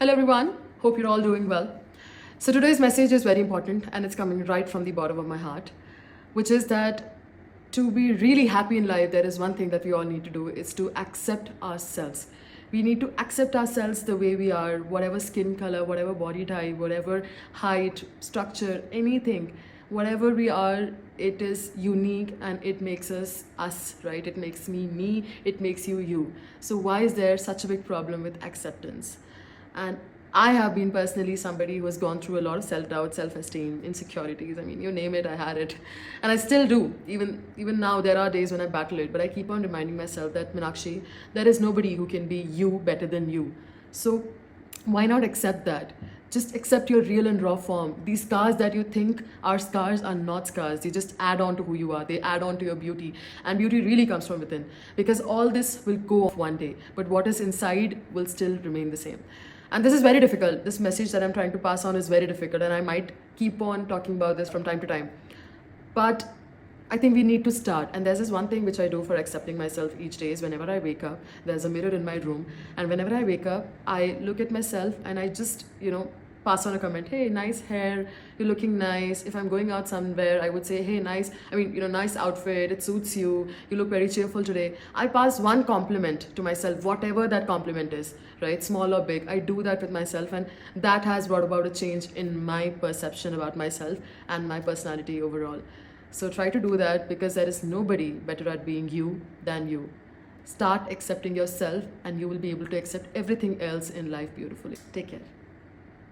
Hello everyone, hope you're all doing well. So today's message is very important and it's coming right from the bottom of my heart, which is that to be really happy in life, there is one thing that we all need to do is to accept ourselves. We need to accept ourselves the way we are, whatever skin color, whatever body type, whatever height, structure, anything. Whatever we are, it is unique and it makes us, right? It makes me, it makes you. So why is there such a big problem with acceptance? And I have been personally somebody who has gone through a lot of self-doubt, self-esteem, insecurities. I mean, you name it, I had it. And I still do. Even now, there are days when I battle it. But I keep on reminding myself that, Meenakshi, there is nobody who can be you better than you. So why not accept that? Just accept your real and raw form. These scars that you think are scars are not scars. They just add on to who you are. They add on to your beauty. And beauty really comes from within. Because all this will go off one day. But what is inside will still remain the same. And this is very difficult. This message that I'm trying to pass on is very difficult. And I might keep on talking about this from time to time. But I think we need to start. And there's this one thing which I do for accepting myself each day is whenever I wake up, there's a mirror in my room. And whenever I wake up, I look at myself and I just, pass on a comment. Hey, nice hair. You're looking nice. If I'm going out somewhere, I would say, hey, nice. Nice outfit. It suits you. You look very cheerful today. I pass one compliment to myself, whatever that compliment is, right? Small or big. I do that with myself. And that has brought about a change in my perception about myself and my personality overall. So try to do that because there is nobody better at being you than you. Start accepting yourself and you will be able to accept everything else in life beautifully. Take care.